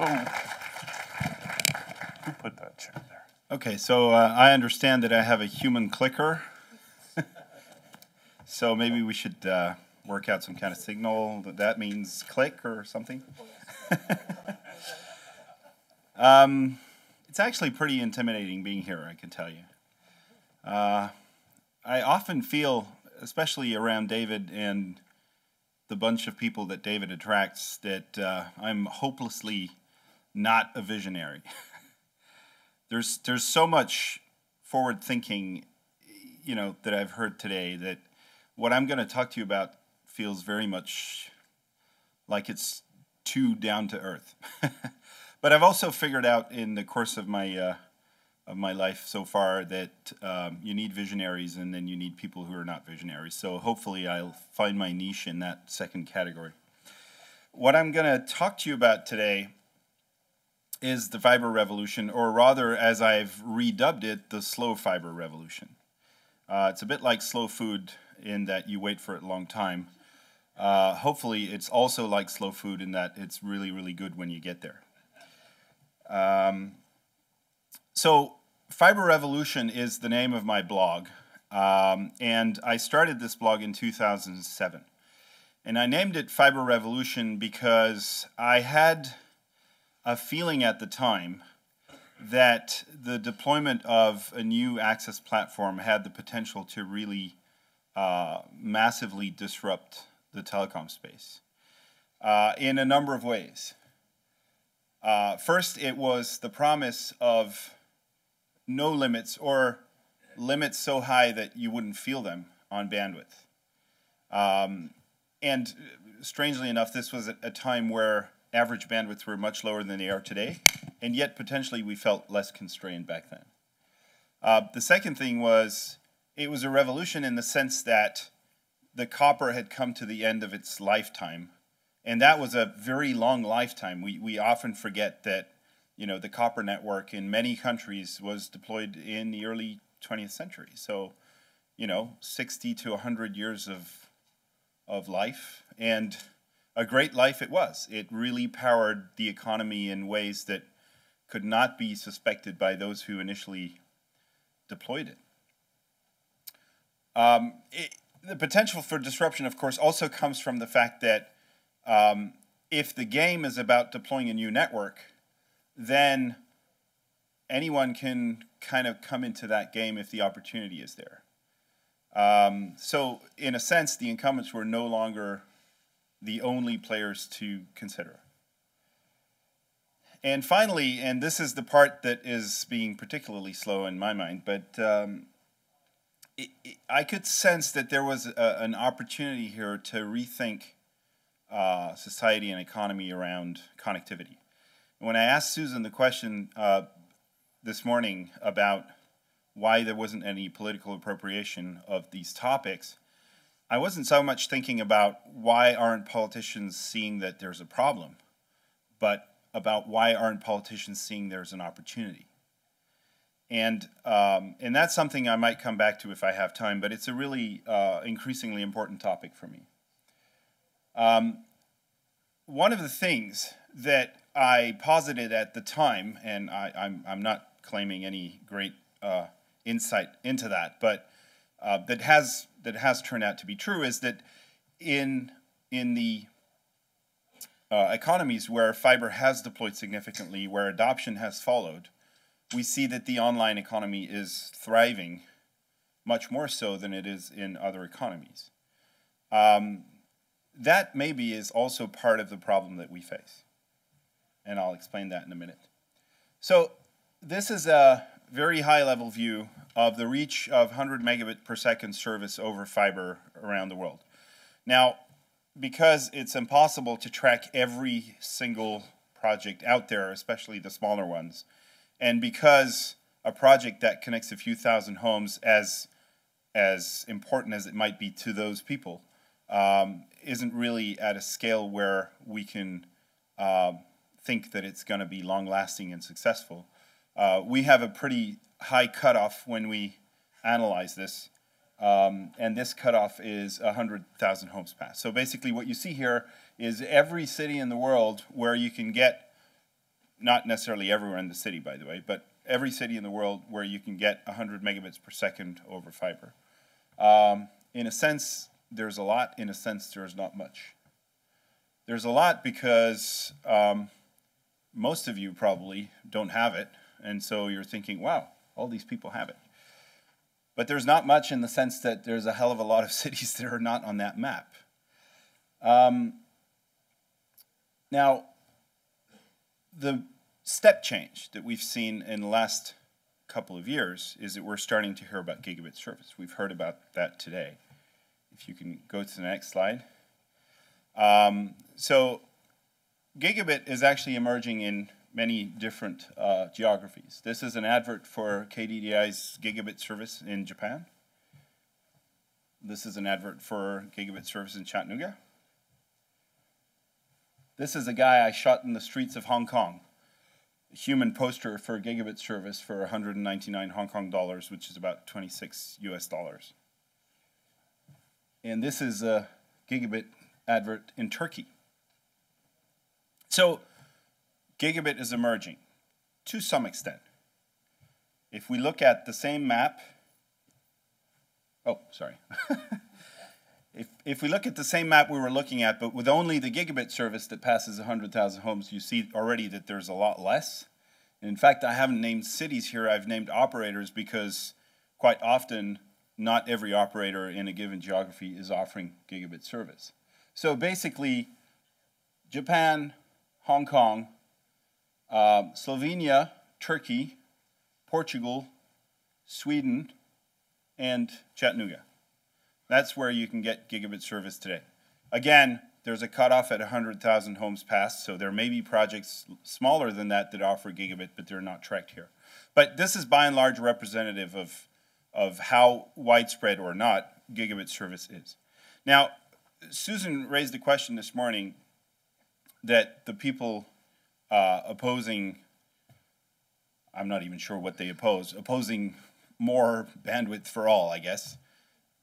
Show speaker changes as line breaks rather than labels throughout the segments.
Whoa. Who put that chair there?
Okay, so I understand that I have a human clicker. So maybe we should work out some kind of signal that means click or something. It's actually pretty intimidating being here, I can tell you. I often feel, especially around David and the bunch of people that David attracts, that I'm hopelessly not a visionary. There's so much forward thinking, you know, that I've heard today that what I'm going to talk to you about feels very much like it's too down to earth. But I've also figured out in the course of my life so far that you need visionaries and then you need people who are not visionaries. So hopefully I'll find my niche in that second category. What I'm going to talk to you about today is the fiber revolution, or rather, as I've redubbed it, the slow fiber revolution. It's a bit like slow food in that you wait for it a long time. Hopefully it's also like slow food in that it's really, really good when you get there. So Fiber Revolution is the name of my blog, and I started this blog in 2007. And I named it Fiber Revolution because I had a feeling at the time that the deployment of a new access platform had the potential to really massively disrupt the telecom space in a number of ways. First, it was the promise of no limits, or limits so high that you wouldn't feel them on bandwidth. And strangely enough, this was at a time where average bandwidths were much lower than they are today, and yet potentially we felt less constrained back then. The second thing was, it was a revolution in the sense that the copper had come to the end of its lifetime, and that was a very long lifetime. We often forget that, you know, the copper network in many countries was deployed in the early 20th century. So, you know, 60 to 100 years of life, and a great life it was. It really powered the economy in ways that could not be suspected by those who initially deployed it. The potential for disruption, of course, also comes from the fact that if the game is about deploying a new network, then anyone can kind of come into that game if the opportunity is there. So in a sense, the incumbents were no longer the only players to consider. And finally, and this is the part that is being particularly slow in my mind, but I could sense that there was an opportunity here to rethink society and economy around connectivity. When I asked Susan the question this morning about why there wasn't any political appropriation of these topics, I wasn't so much thinking about why aren't politicians seeing that there's a problem, but about why aren't politicians seeing there's an opportunity. And that's something I might come back to if I have time, but it's a really increasingly important topic for me. One of the things that I posited at the time, and I'm not claiming any great insight into that, but that has turned out to be true, is that in the economies where fiber has deployed significantly, where adoption has followed, we see that the online economy is thriving much more so than it is in other economies. That maybe is also part of the problem that we face, and I'll explain that in a minute. So this is a very high-level view of the reach of 100 megabit per second service over fiber around the world. Now, because it's impossible to track every single project out there, especially the smaller ones, and because a project that connects a few thousand homes, as important as it might be to those people, isn't really at a scale where we can think that it's going to be long-lasting and successful. We have a pretty high cutoff when we analyze this, and this cutoff is 100,000 homes passed. So basically what you see here is every city in the world where you can get not necessarily everywhere in the city, by the way, but every city in the world where you can get 100 megabits per second over fiber. In a sense, there's a lot. In a sense, there's not much. There's a lot because most of you probably don't have it, and so you're thinking, wow, all these people have it. But there's not much in the sense that there's a hell of a lot of cities that are not on that map. Now, the step change that we've seen in the last couple of years is that we're starting to hear about gigabit service. We've heard about that today. If you can go to the next slide. So gigabit is actually emerging in many different geographies. This is an advert for KDDI's gigabit service in Japan. This is an advert for gigabit service in Chattanooga. This is a guy I shot in the streets of Hong Kong. A human poster for gigabit service for 199 Hong Kong dollars, which is about 26 US dollars. And this is a gigabit advert in Turkey. So gigabit is emerging to some extent. If we look at the same map, If we look at the same map we were looking at, but with only the gigabit service that passes 100,000 homes, you see already that there's a lot less. And in fact, I haven't named cities here, I've named operators because quite often not every operator in a given geography is offering gigabit service. So basically, Japan, Hong Kong, Slovenia, Turkey, Portugal, Sweden, and Chattanooga. That's where you can get gigabit service today. Again, there's a cutoff at 100,000 homes passed, so there may be projects smaller than that that offer gigabit, but they're not tracked here. But this is by and large representative of how widespread or not gigabit service is. Now, Susan raised a question this morning that the people opposing, I'm not even sure what they oppose, opposing more bandwidth for all, I guess,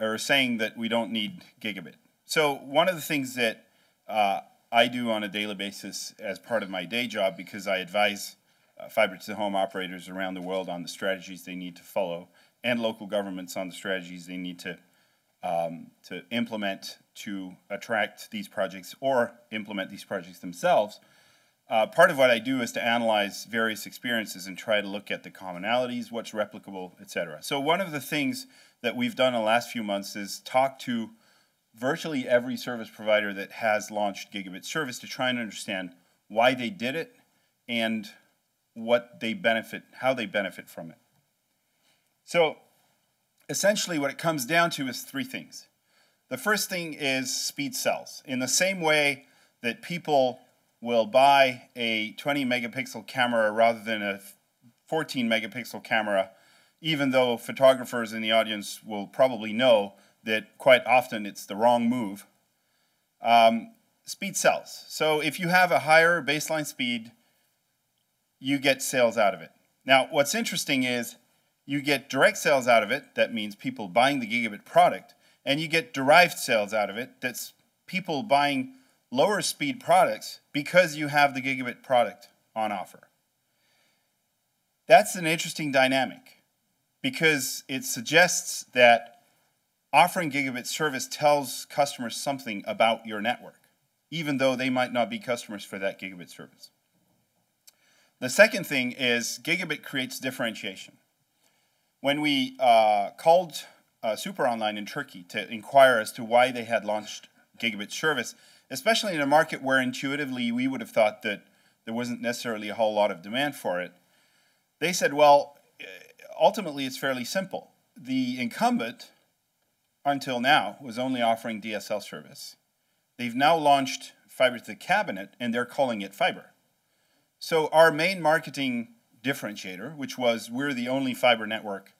are saying that we don't need gigabit. So one of the things that I do on a daily basis as part of my day job, because I advise fiber-to-the-home operators around the world on the strategies they need to follow, and local governments on the strategies they need to implement to attract these projects or implement these projects themselves. Part of what I do is to analyze various experiences and try to look at the commonalities, what's replicable, etc. So one of the things that we've done in the last few months is talk to virtually every service provider that has launched gigabit service to try and understand why they did it and what they benefit, how they benefit from it. So essentially what it comes down to is three things. The first thing is speed sells. In the same way that people will buy a 20 megapixel camera rather than a 14 megapixel camera, even though photographers in the audience will probably know that quite often it's the wrong move. Speed sells. So if you have a higher baseline speed, you get sales out of it. Now, what's interesting is you get direct sales out of it. That means people buying the gigabit product. And you get derived sales out of it. That's people buying lower speed products because you have the gigabit product on offer. That's an interesting dynamic because it suggests that offering gigabit service tells customers something about your network, even though they might not be customers for that gigabit service. The second thing is gigabit creates differentiation. When we called Super Online in Turkey to inquire as to why they had launched gigabit service, especially in a market where intuitively we would have thought that there wasn't necessarily a whole lot of demand for it, they said, well, ultimately it's fairly simple. The incumbent, until now, was only offering DSL service. They've now launched fiber to the cabinet, and they're calling it fiber. So our main marketing differentiator, which was we're the only fiber network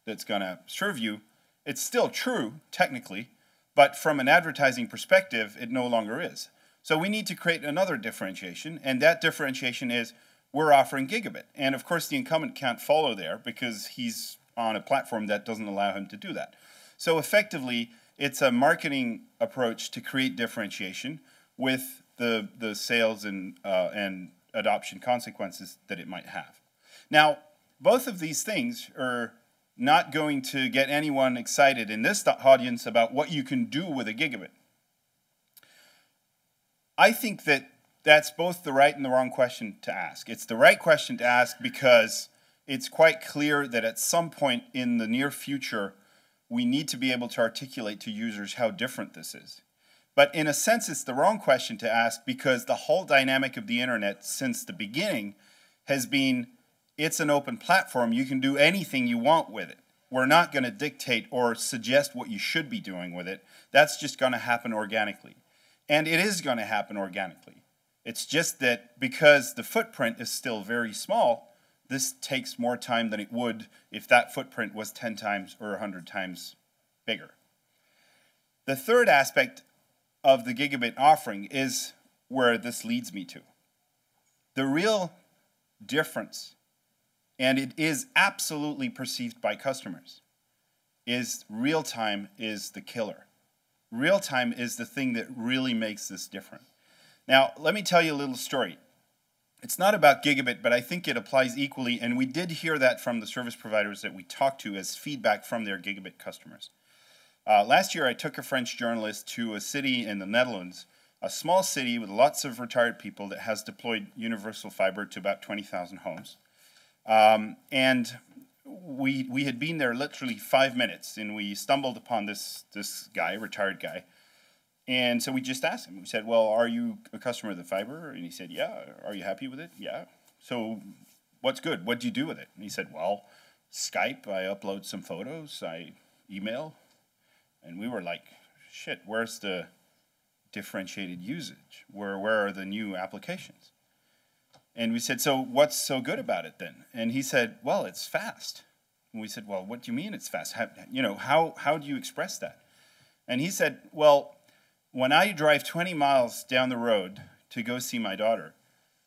that's going to serve you, it's still true, technically, but from an advertising perspective, it no longer is. So we need to create another differentiation, and that differentiation is we're offering gigabit. And of course, the incumbent can't follow there because he's on a platform that doesn't allow him to do that. So effectively, it's a marketing approach to create differentiation with the sales and adoption consequences that it might have. Now, both of these things are not going to get anyone excited in this audience about what you can do with a gigabit. I think that that's both the right and the wrong question to ask. It's the right question to ask because it's quite clear that at some point in the near future, we need to be able to articulate to users how different this is. But in a sense, it's the wrong question to ask because the whole dynamic of the internet since the beginning has been, it's an open platform. You can do anything you want with it. We're not going to dictate or suggest what you should be doing with it. That's just going to happen organically. And it is going to happen organically. It's just that because the footprint is still very small, this takes more time than it would if that footprint was 10 times or 100 times bigger. The third aspect of the gigabit offering is where this leads me to. The real difference, and it is absolutely perceived by customers, is real-time is the killer. Real-time is the thing that really makes this different. Now, let me tell you a little story. It's not about gigabit, but I think it applies equally, and we did hear that from the service providers that we talked to as feedback from their gigabit customers. Last year, I took a French journalist to a city in the Netherlands, a small city with lots of retired people that has deployed universal fiber to about 20,000 homes. And we had been there literally 5 minutes, and we stumbled upon this guy, retired guy. And so we just asked him. We said, well, are you a customer of the fiber? And he said, yeah. Are you happy with it? Yeah. So what's good? What do you do with it? And he said, well, Skype, I upload some photos, I email. And we were like, shit, where's the differentiated usage? Where are the new applications? And we said, so what's so good about it then? And he said, well, it's fast. And we said, well, what do you mean it's fast? How do you express that? And he said, well, when I drive 20 miles down the road to go see my daughter,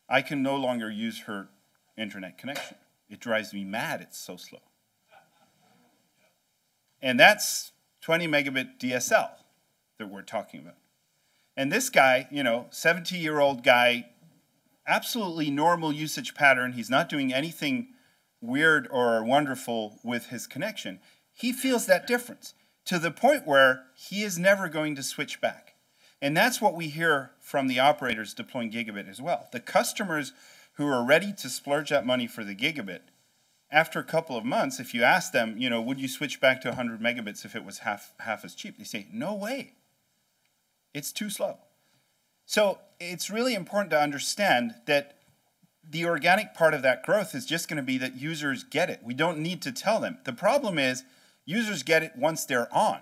I can no longer use her internet connection. It drives me mad, it's so slow. And that's 20 megabit DSL that we're talking about. And this guy, 70-year-old guy, absolutely normal usage pattern. He's not doing anything weird or wonderful with his connection. He feels that difference to the point where he is never going to switch back. And that's what we hear from the operators deploying gigabit as well. The customers who are ready to splurge that money for the gigabit, after a couple of months, if you ask them, would you switch back to 100 megabits if it was half as cheap? They say, no way. It's too slow. So it's really important to understand that the organic part of that growth is just going to be that users get it. We don't need to tell them. The problem is users get it once they're on.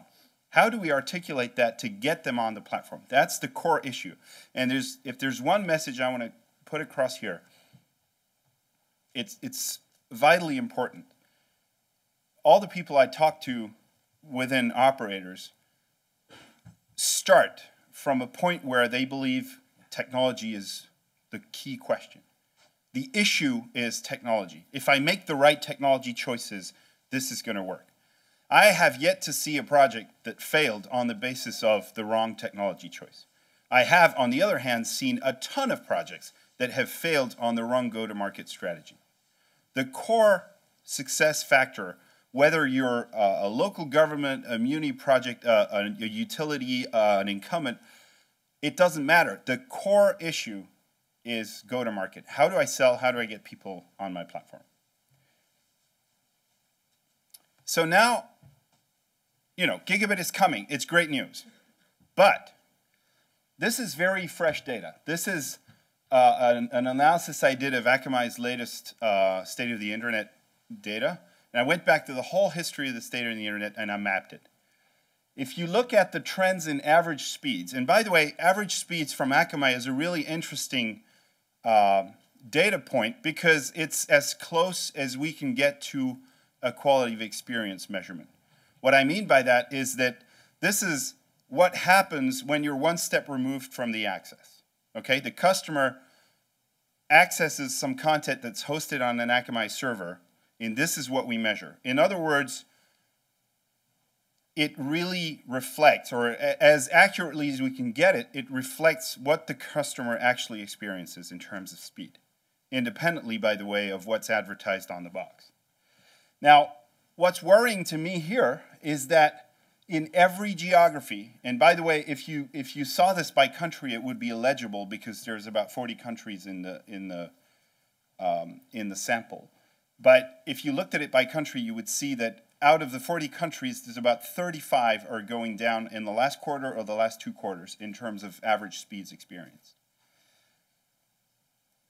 How do we articulate that to get them on the platform? That's the core issue. And if there's one message I want to put across here, it's vitally important. All the people I talk to within operators start from a point where they believe technology is the key question. The issue is technology. If I make the right technology choices, this is going to work. I have yet to see a project that failed on the basis of the wrong technology choice. I have, on the other hand, seen a ton of projects that have failed on the wrong go-to-market strategy. The core success factor, whether you're a local government, a muni project, a utility, an incumbent, it doesn't matter. The core issue is go-to-market. How do I sell? How do I get people on my platform? So now, gigabit is coming. It's great news. But this is very fresh data. This is an analysis I did of Akamai's latest State of the Internet data. And I went back to the whole history of the State of the Internet and I mapped it. If you look at the trends in average speeds, and by the way, average speeds from Akamai is a really interesting data point because it's as close as we can get to a quality of experience measurement. What I mean by that is that this is what happens when you're one step removed from the access. Okay, the customer accesses some content that's hosted on an Akamai server, and this is what we measure. In other words, it really reflects, or as accurately as we can get it, it reflects what the customer actually experiences in terms of speed. independently, by the way, of what's advertised on the box. Now, what's worrying to me here is that in every geography, and by the way, if you saw this by country, it would be illegible because there's about 40 countries in the sample. But if you looked at it by country, you would see that out of the 40 countries, there's about 35 are going down in the last quarter or the last 2 quarters in terms of average speeds experienced.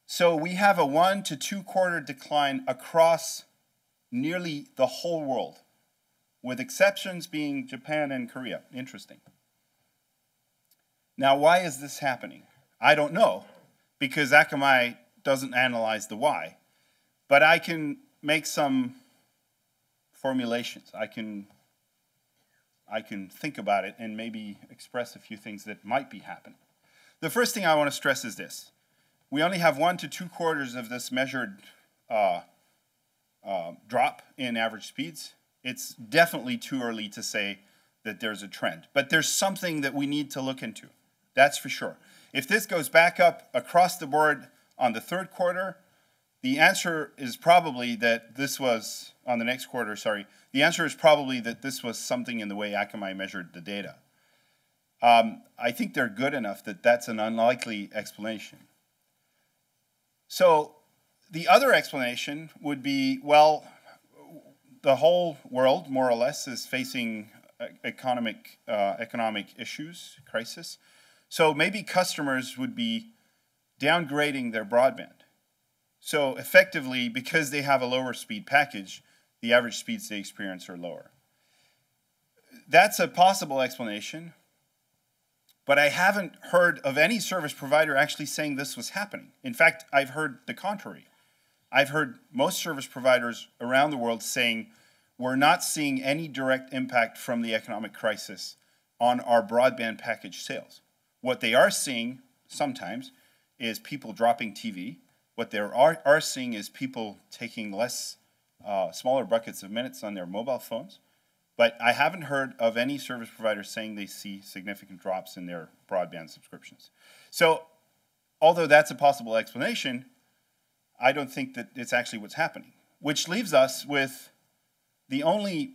So we have a 1 to 2 quarter decline across nearly the whole world, with exceptions being Japan and Korea. Interesting. Now, why is this happening? I don't know, because Akamai doesn't analyze the why. But I can make some formulations. I can think about it and maybe express a few things that might be happening. The first thing I want to stress is this. We only have 1 to 2 quarters of this measured drop in average speeds. It's definitely too early to say that there's a trend. But there's something that we need to look into. That's for sure. If this goes back up across the board on the 3rd quarter, the answer is probably that this was, on the next quarter, sorry, the answer is probably that this was something in the way Akamai measured the data. I think they're good enough that that's an unlikely explanation. So the other explanation would be, well, the whole world, more or less, is facing economic issues, crisis. So maybe customers would be downgrading their broadband. So effectively, because they have a lower speed package, the average speeds they experience are lower. That's a possible explanation, but I haven't heard of any service provider actually saying this was happening. In fact, I've heard the contrary. I've heard most service providers around the world saying, we're not seeing any direct impact from the economic crisis on our broadband package sales. What they are seeing sometimes is people dropping TV. What they are seeing is people taking less, smaller buckets of minutes on their mobile phones. But I haven't heard of any service provider saying they see significant drops in their broadband subscriptions. So although that's a possible explanation, I don't think that it's actually what's happening, which leaves us with the only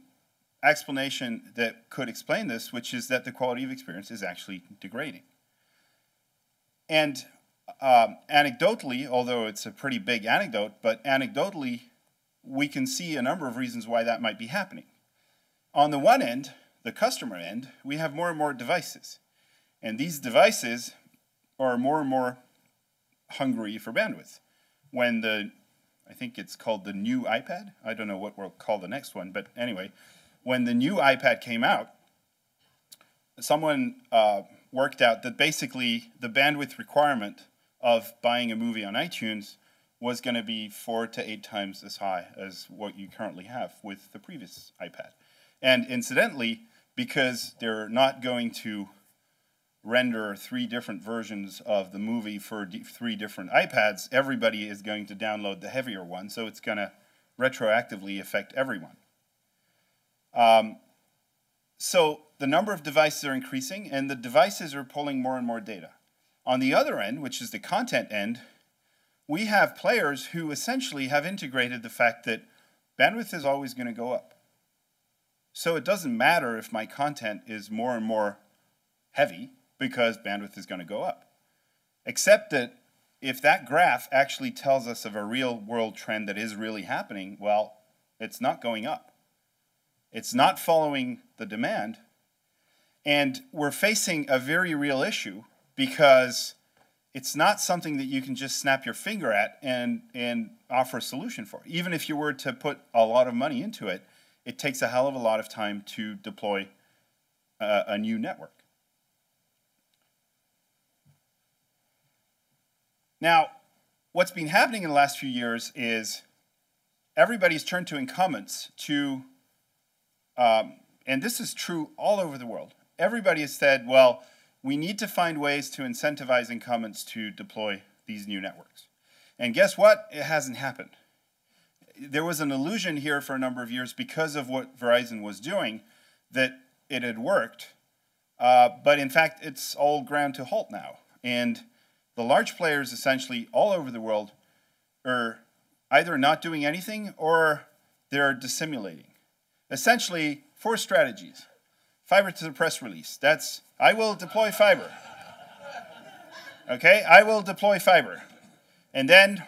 explanation that could explain this, which is that the quality of experience is actually degrading. And anecdotally, although it's a pretty big anecdote, but anecdotally, we can see a number of reasons why that might be happening. On the one end, the customer end, we have more and more devices. And these devices are more and more hungry for bandwidth. When I think it's called the new iPad. I don't know what we'll call the next one, but anyway, when the new iPad came out, someone worked out that basically the bandwidth requirement of buying a movie on iTunes was going to be 4 to 8 times as high as what you currently have with the previous iPad. And incidentally, because they're not going to render 3 different versions of the movie for 3 different iPads, everybody is going to download the heavier one, so it's going to retroactively affect everyone. So the number of devices are increasing, and the devices are pulling more and more data. On the other end, which is the content end, we have players who essentially have integrated the fact that bandwidth is always going to go up. So it doesn't matter if my content is more and more heavy because bandwidth is going to go up. Except that if that graph actually tells us of a real world trend that is really happening, well, it's not going up. It's not following the demand. And we're facing a very real issue because it's not something that you can just snap your finger at and offer a solution for. Even if you were to put a lot of money into it, it takes a hell of a lot of time to deploy a new network. Now, what's been happening in the last few years is everybody's turned to incumbents to, and this is true all over the world. Everybody has said, well, we need to find ways to incentivize incumbents to deploy these new networks. And guess what? It hasn't happened. There was an illusion here for a number of years because of what Verizon was doing that it had worked. But in fact, it's all ground to halt now. And the large players essentially all over the world are either not doing anything or they're dissimulating. Essentially, 4 strategies. Fiber to the press release. That's, I will deploy fiber. Okay, I will deploy fiber. And then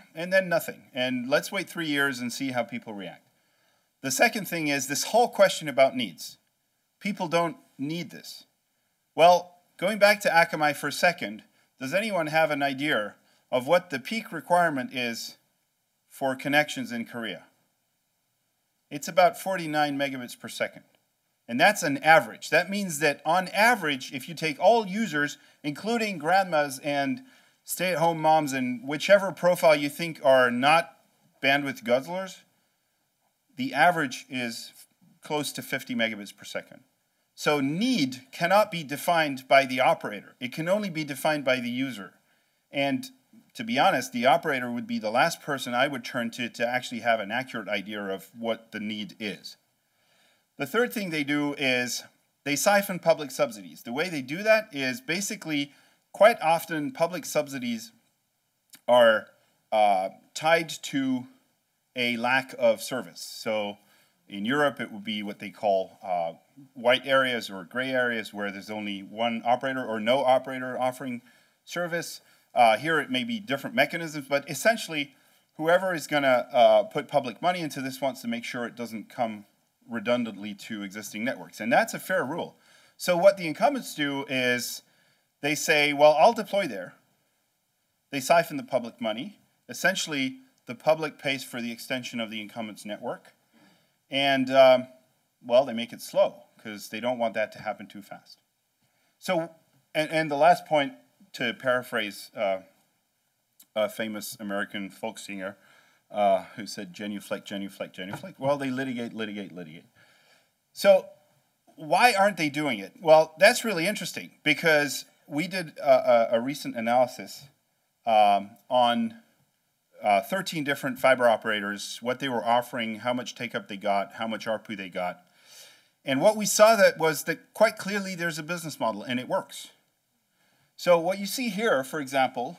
nothing. And let's wait 3 years and see how people react. The second thing is this whole question about needs. People don't need this. Well, going back to Akamai for a second, does anyone have an idea of what the peak requirement is for connections in Korea? It's about 49 megabits per second. And that's an average. That means that on average, if you take all users, including grandmas and stay-at-home moms and whichever profile you think are not bandwidth guzzlers, the average is close to 50 megabits per second. So need cannot be defined by the operator. It can only be defined by the user. And to be honest, the operator would be the last person I would turn to actually have an accurate idea of what the need is. The third thing they do is they siphon public subsidies. The way they do that is basically quite often public subsidies are tied to a lack of service. So in Europe, it would be what they call white areas or gray areas where there's only one operator or no operator offering service. Here it may be different mechanisms, but essentially whoever is going to put public money into this wants to make sure it doesn't come redundantly to existing networks. And that's a fair rule. So what the incumbents do is they say, well, I'll deploy there. They siphon the public money. Essentially, the public pays for the extension of the incumbent's network. And, well, they make it slow because they don't want that to happen too fast. So, and the last point, to paraphrase a famous American folk singer who said, genuflect, genuflect, genuflect. Well, they litigate, litigate, litigate. So why aren't they doing it? Well, that's really interesting because we did a recent analysis on 13 different fiber operators, what they were offering, how much take-up they got, how much ARPU they got. And what we saw was that quite clearly there's a business model, and it works. So what you see here, for example,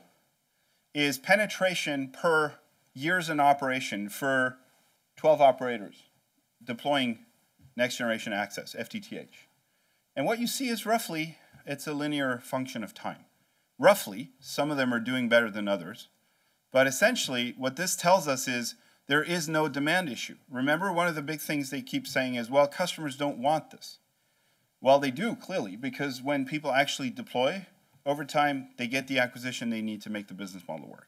is penetration per years in operation for 12 operators deploying next-generation access, FTTH. And what you see is roughly, it's a linear function of time. Roughly, some of them are doing better than others. But essentially, what this tells us is there is no demand issue. Remember, one of the big things they keep saying is, well, customers don't want this. Well, they do, clearly, because when people actually deploy, over time, they get the acquisition they need to make the business model work.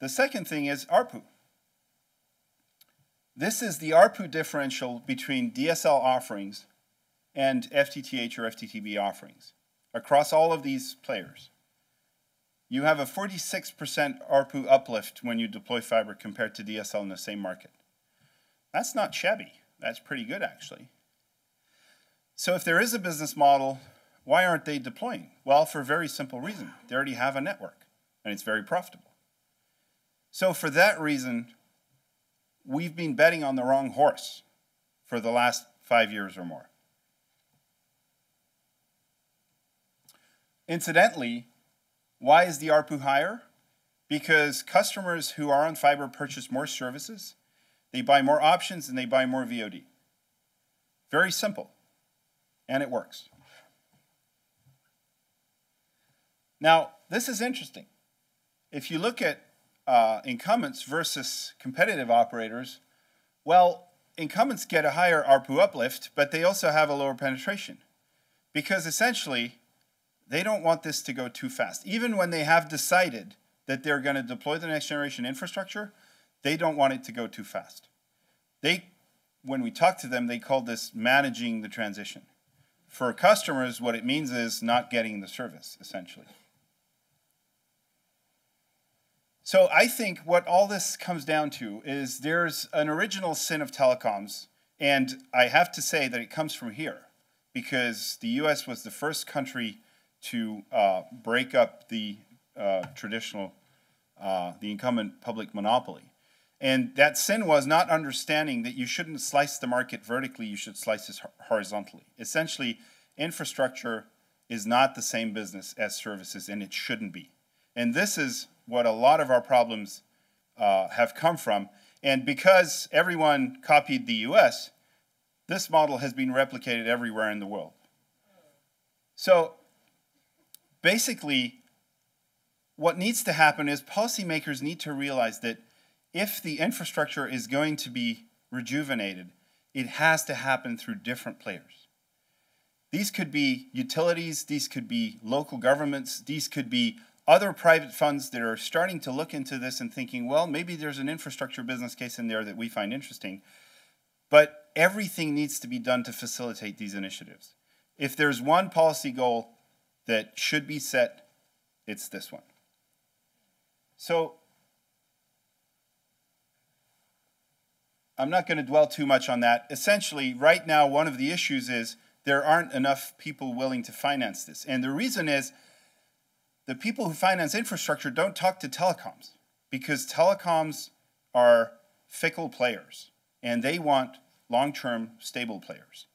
The second thing is ARPU. This is the ARPU differential between DSL offerings and FTTH or FTTB offerings across all of these players. You have a 46% ARPU uplift when you deploy fiber compared to DSL in the same market. That's not shabby. That's pretty good, actually. So if there is a business model, why aren't they deploying? Well, for a very simple reason. They already have a network, and it's very profitable. So for that reason, we've been betting on the wrong horse for the last 5 years or more. Incidentally, why is the ARPU higher? Because customers who are on fiber purchase more services, they buy more options, and they buy more VOD. Very simple, and it works. Now, this is interesting. If you look at incumbents versus competitive operators, well, incumbents get a higher ARPU uplift, but they also have a lower penetration. Because essentially, they don't want this to go too fast. Even when they have decided that they're going to deploy the next generation infrastructure, they don't want it to go too fast. When we talk to them, they call this managing the transition. For customers, what it means is not getting the service, essentially. So I think what all this comes down to is there's an original sin of telecoms, and I have to say that it comes from here, because the US was the first country to break up the traditional, the incumbent public monopoly. And that sin was not understanding that you shouldn't slice the market vertically, you should slice it horizontally. Essentially, infrastructure is not the same business as services, and it shouldn't be. And this is what a lot of our problems have come from. And because everyone copied the US, this model has been replicated everywhere in the world. So basically, what needs to happen is policymakers need to realize that if the infrastructure is going to be rejuvenated, it has to happen through different players. These could be utilities, these could be local governments, these could be other private funds that are starting to look into this and thinking, well, maybe there's an infrastructure business case in there that we find interesting. But everything needs to be done to facilitate these initiatives. If there's one policy goal that should be set, it's this one. So I'm not going to dwell too much on that. Essentially, right now, one of the issues is there aren't enough people willing to finance this. And the reason is the people who finance infrastructure don't talk to telecoms, because telecoms are fickle players and they want long-term stable players.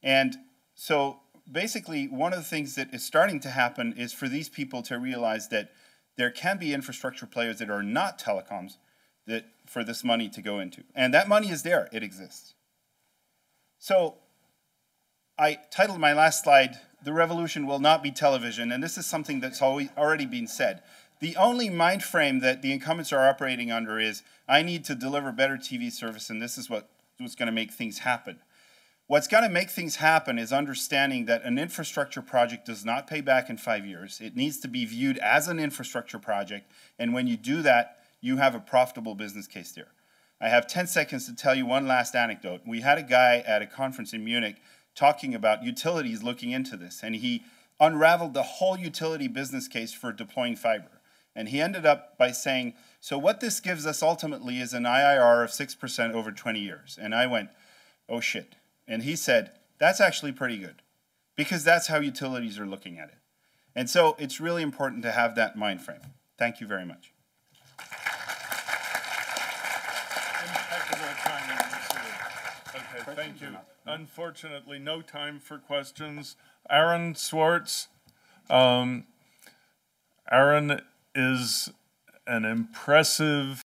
And so basically one of the things that is starting to happen is for these people to realize that there can be infrastructure players that are not telecoms that for this money to go into. And that money is there, it exists. So I titled my last slide, "The Revolution Will Not Be Television," and this is something that's already been said. The only mind frame that the incumbents are operating under is, I need to deliver better TV service, and this is what's going to make things happen. What's going to make things happen is understanding that an infrastructure project does not pay back in 5 years. It needs to be viewed as an infrastructure project, and when you do that, you have a profitable business case there. I have 10 seconds to tell you one last anecdote. We had a guy at a conference in Munich talking about utilities looking into this, and he unraveled the whole utility business case for deploying fiber. And he ended up by saying, so what this gives us ultimately is an IRR of 6% over 20 years. And I went, oh shit. And he said, that's actually pretty good, because that's how utilities are looking at it. And so it's really important to have that mind frame. Thank you very much.
Okay, thank you. Unfortunately, no time for questions. Aaron Swartz. Aaron is an impressive